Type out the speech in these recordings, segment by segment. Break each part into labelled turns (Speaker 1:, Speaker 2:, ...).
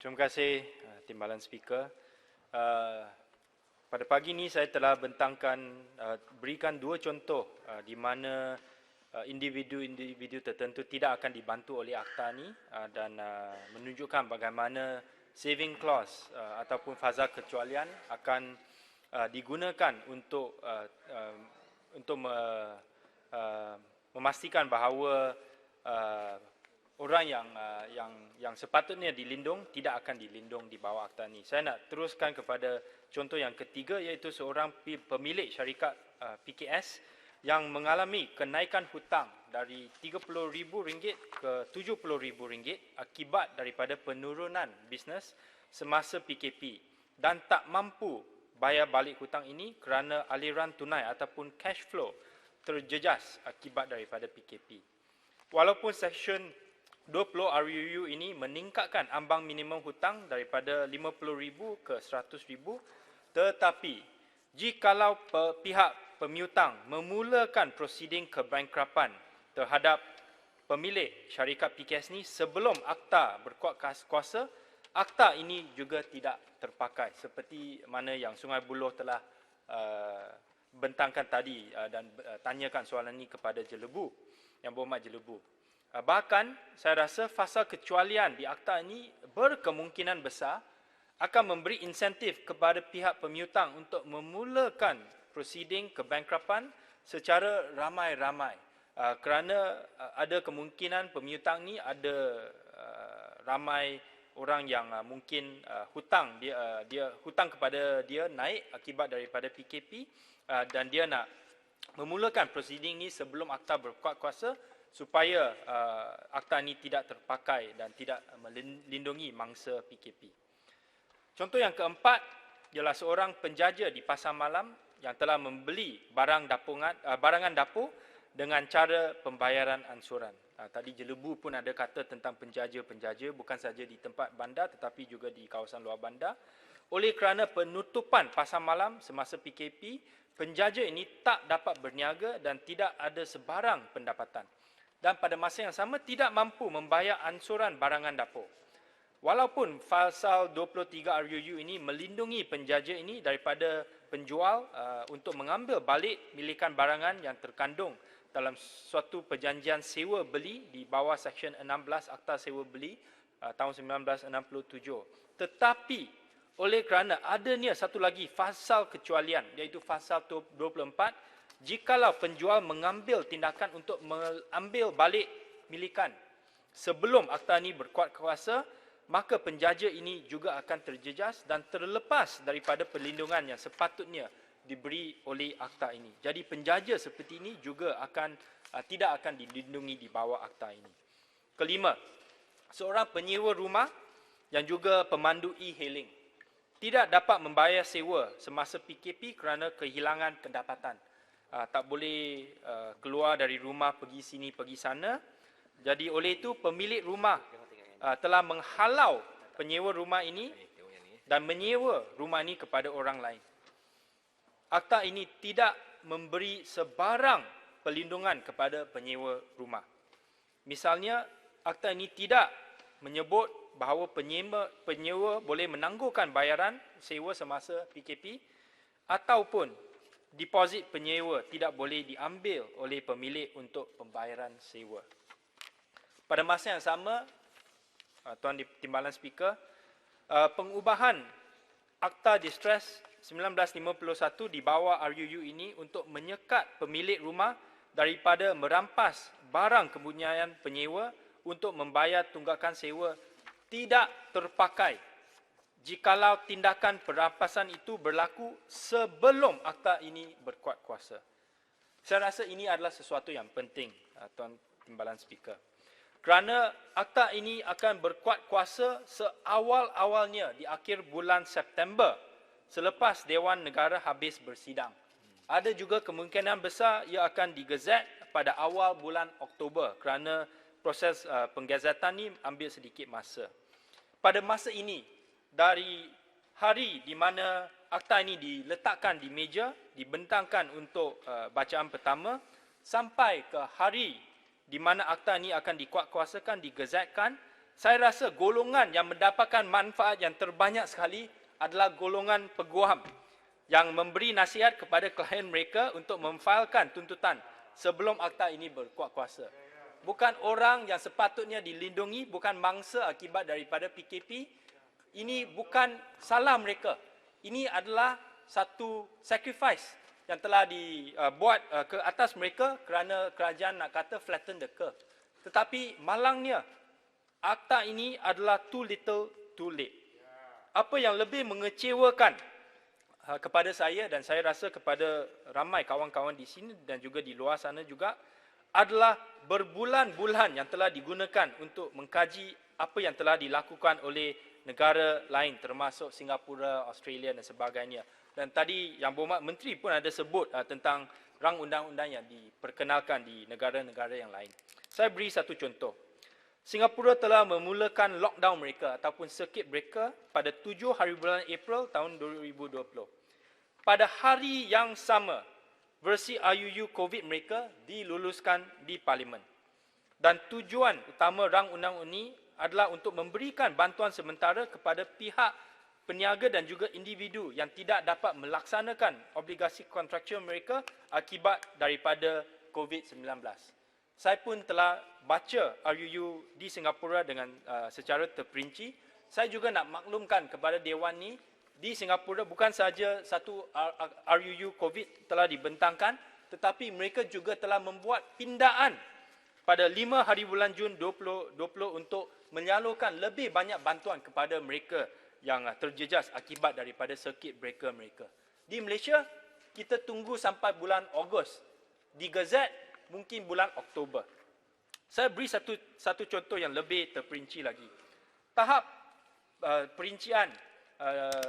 Speaker 1: Terima kasih Timbalan Speaker. Pada pagi ini saya telah berikan dua contoh di mana individu-individu tertentu tidak akan dibantu oleh akta ini dan menunjukkan bagaimana saving clause ataupun faza kecualian akan digunakan untuk memastikan bahawa orang yang sepatutnya dilindung tidak akan dilindung di bawah akta ini. Saya nak teruskan kepada contoh yang ketiga, iaitu seorang pemilik syarikat PKS yang mengalami kenaikan hutang dari RM30,000 ke RM70,000 akibat daripada penurunan bisnes semasa PKP dan tak mampu bayar balik hutang ini kerana aliran tunai ataupun cash flow terjejas akibat daripada PKP. Walaupun Seksyen 20 RUU ini meningkatkan ambang minimum hutang daripada RM50,000 ke RM100,000, tetapi jikalau pihak pemiutang memulakan prosiding kebankrapan terhadap pemilik syarikat PKS ini sebelum akta berkuat kuasa, akta ini juga tidak terpakai seperti mana yang Sungai Buloh telah bentangkan tadi dan tanyakan soalan ini kepada Jelebu, Yang Berhormat Jelebu. Bahkan saya rasa fasa kecualian di akta ini berkemungkinan besar akan memberi insentif kepada pihak pemiutang untuk memulakan prosiding kebankrapan secara ramai-ramai kerana ada kemungkinan pemiutang ni ada ramai orang yang mungkin hutang hutang kepada dia naik akibat daripada PKP dan dia nak memulakan prosiding ni sebelum akta berkuat kuasa supaya akta ini tidak terpakai dan tidak melindungi mangsa PKP. Contoh yang keempat ialah seorang penjaja di pasar malam yang telah membeli barangan dapur dengan cara pembayaran ansuran. Tadi Jelebu pun ada kata tentang penjaja-penjaja bukan saja di tempat bandar tetapi juga di kawasan luar bandar. Oleh kerana penutupan pasar malam semasa PKP, penjaja ini tak dapat berniaga dan tidak ada sebarang pendapatan. Dan pada masa yang sama tidak mampu membayar ansuran barangan dapur. Walaupun pasal 23 RUU ini melindungi penjaja ini daripada penjual untuk mengambil balik milikan barangan yang terkandung dalam suatu perjanjian sewa beli di bawah Seksyen 16 Akta Sewa Beli tahun 1967. Tetapi oleh kerana adanya satu lagi fasal kecualian iaitu pasal 24, jikalau penjual mengambil tindakan untuk mengambil balik milikan sebelum akta ini berkuat kuasa, maka penjaja ini juga akan terjejas dan terlepas daripada perlindungan yang sepatutnya diberi oleh akta ini. Jadi penjaja seperti ini juga tidak akan dilindungi di bawah akta ini. Kelima, seorang penyewa rumah yang juga pemandu e-hailing tidak dapat membayar sewa semasa PKP kerana kehilangan pendapatan. Tak boleh keluar dari rumah pergi sini pergi sana. Jadi oleh itu pemilik rumah telah menghalau penyewa rumah ini dan menyewa rumah ini kepada orang lain. Akta ini tidak memberi sebarang perlindungan kepada penyewa rumah. Misalnya, akta ini tidak menyebut bahawa penyewa boleh menangguhkan bayaran sewa semasa PKP ataupun deposit penyewa tidak boleh diambil oleh pemilik untuk pembayaran sewa. Pada masa yang sama, Tuan Timbalan Speaker, pengubahan Akta Distress 1951 di bawah RUU ini untuk menyekat pemilik rumah daripada merampas barang kepunyaan penyewa untuk membayar tunggakan sewa tidak terpakai jikalau tindakan perampasan itu berlaku sebelum akta ini berkuat kuasa. Saya rasa ini adalah sesuatu yang penting, Tuan Timbalan Speaker. Kerana akta ini akan berkuat kuasa seawal-awalnya di akhir bulan September selepas Dewan Negara habis bersidang. Ada juga kemungkinan besar ia akan digazet pada awal bulan Oktober kerana proses penggazetan ini ambil sedikit masa. Pada masa ini, dari hari di mana akta ini diletakkan di meja, dibentangkan untuk bacaan pertama, sampai ke hari di mana akta ini akan dikuatkuasakan, digazetkan, saya rasa golongan yang mendapatkan manfaat yang terbanyak sekali adalah golongan peguam yang memberi nasihat kepada klien mereka untuk memfailkan tuntutan sebelum akta ini berkuat kuasa. Bukan orang yang sepatutnya dilindungi, bukan mangsa akibat daripada PKP. Ini bukan salah mereka. Ini adalah satu sacrifice yang telah dibuat ke atas mereka kerana kerajaan nak kata flatten the curve. Tetapi malangnya, akta ini adalah too little, too late. Apa yang lebih mengecewakan kepada saya dan saya rasa kepada ramai kawan-kawan di sini dan juga di luar sana juga adalah berbulan-bulan yang telah digunakan untuk mengkaji apa yang telah dilakukan oleh negara lain termasuk Singapura, Australia dan sebagainya. Dan tadi Yang Berhormat Menteri pun ada sebut tentang rang undang-undang yang diperkenalkan di negara-negara yang lain. Saya beri satu contoh. Singapura telah memulakan lockdown mereka ataupun circuit breaker pada 7 hari bulan April tahun 2020. Pada hari yang sama, versi RUU COVID mereka diluluskan di Parlimen. Dan tujuan utama rang undang ini adalah untuk memberikan bantuan sementara kepada pihak peniaga dan juga individu yang tidak dapat melaksanakan obligasi kontraktual mereka akibat daripada COVID-19. Saya pun telah baca RUU di Singapura dengan secara terperinci. Saya juga nak maklumkan kepada Dewan ni, di Singapura bukan sahaja satu RUU COVID telah dibentangkan, tetapi mereka juga telah membuat pindaan pada 5 hari bulan Jun 2020 untuk menyalurkan lebih banyak bantuan kepada mereka yang terjejas akibat daripada circuit breaker mereka. Di Malaysia, kita tunggu sampai bulan Ogos. Di Gazette, mungkin bulan Oktober. Saya beri satu contoh yang lebih terperinci lagi. Tahap perincian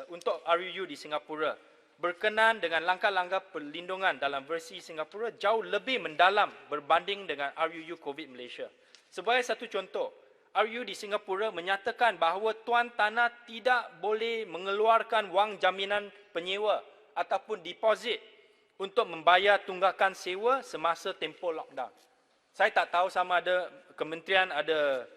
Speaker 1: untuk RUU di Singapura berkenaan dengan langkah-langkah perlindungan dalam versi Singapura jauh lebih mendalam berbanding dengan RUU COVID Malaysia. Sebagai satu contoh, RUU di Singapura menyatakan bahawa tuan tanah tidak boleh mengeluarkan wang jaminan penyewa ataupun deposit untuk membayar tunggakan sewa semasa tempoh lockdown. Saya tak tahu sama ada kementerian ada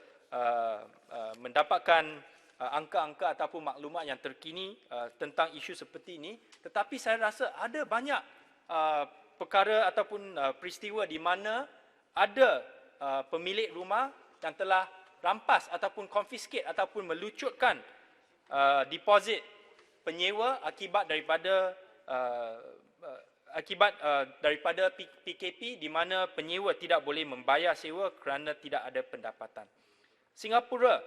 Speaker 1: mendapatkan angka-angka ataupun maklumat yang terkini tentang isu seperti ini, tetapi saya rasa ada banyak perkara ataupun peristiwa di mana ada pemilik rumah yang telah rampas ataupun confiscate ataupun melucutkan deposit penyewa akibat daripada PKP di mana penyewa tidak boleh membayar sewa kerana tidak ada pendapatan. Singapura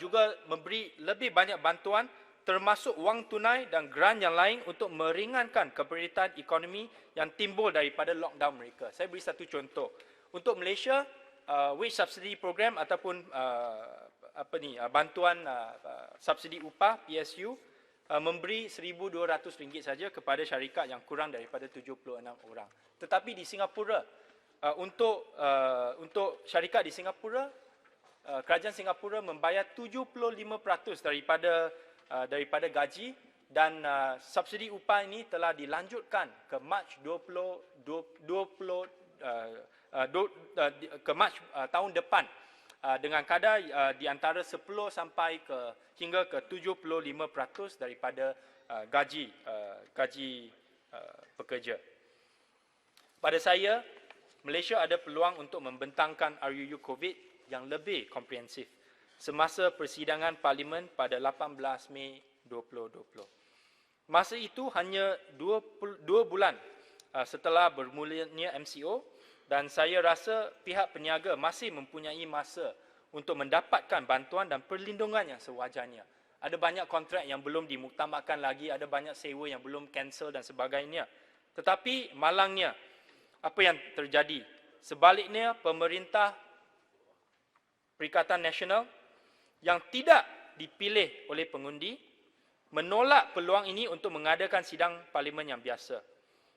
Speaker 1: juga memberi lebih banyak bantuan termasuk wang tunai dan geran yang lain untuk meringankan keperitan ekonomi yang timbul daripada lockdown mereka. Saya beri satu contoh. Untuk Malaysia, wage subsidy program ataupun bantuan subsidi upah PSU memberi RM1,200 saja kepada syarikat yang kurang daripada 76 orang. Tetapi di Singapura, untuk syarikat di Singapura, kerajaan Singapura membayar 75% daripada gaji dan subsidi upah ini telah dilanjutkan ke Mac tahun depan dengan kadar di antara 10 sampai hingga ke 75% daripada gaji pekerja. Pada saya, Malaysia ada peluang untuk membentangkan RUU COVID yang lebih komprehensif semasa persidangan Parlimen pada 18 Mei 2020. Masa itu hanya 2 bulan setelah bermulanya MCO dan saya rasa pihak peniaga masih mempunyai masa untuk mendapatkan bantuan dan perlindungan yang sewajarnya. Ada banyak kontrak yang belum dimuktamadkan lagi, ada banyak sewa yang belum cancel dan sebagainya. Tetapi malangnya, apa yang terjadi? Sebaliknya, pemerintah Perikatan Nasional yang tidak dipilih oleh pengundi menolak peluang ini untuk mengadakan sidang parlimen yang biasa.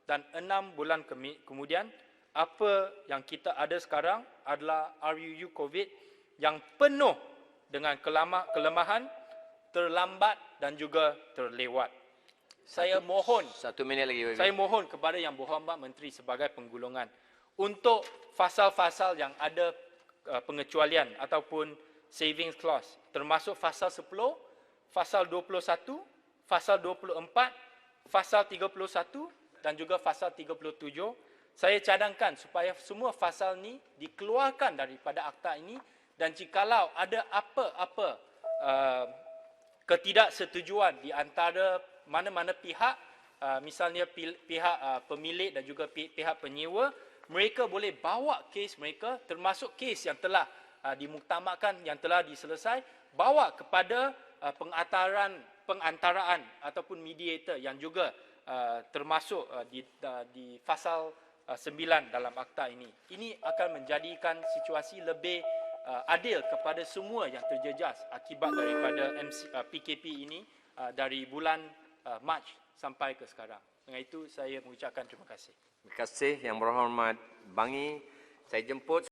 Speaker 1: Dan 6 bulan kemudian, apa yang kita ada sekarang adalah RUU COVID yang penuh dengan kelemahan, terlambat dan juga terlewat. Saya mohon,
Speaker 2: 1 minit lagi.
Speaker 1: saya mohon kepada Yang Berhormat Menteri sebagai penggulungan untuk fasal-fasal yang ada pengecualian ataupun savings clause, termasuk pasal 10, pasal 21, pasal 24, pasal 31 dan juga pasal 37. Saya cadangkan supaya semua pasal ni dikeluarkan daripada akta ini, dan jikalau ada apa-apa ketidaksetujuan di antara mana-mana pihak, misalnya pihak pemilik dan juga pihak penyewa, mereka boleh bawa kes mereka, termasuk kes yang telah dimuktamadkan, yang telah diselesai, bawa kepada pengantaraan ataupun mediator yang juga termasuk di pasal 9 dalam akta ini. Ini akan menjadikan situasi lebih adil kepada semua yang terjejas akibat daripada PKP ini dari bulan Mac sampai ke sekarang. Dengan itu saya mengucapkan terima kasih.
Speaker 2: Terima kasih Yang Berhormat Bangi. Saya jemput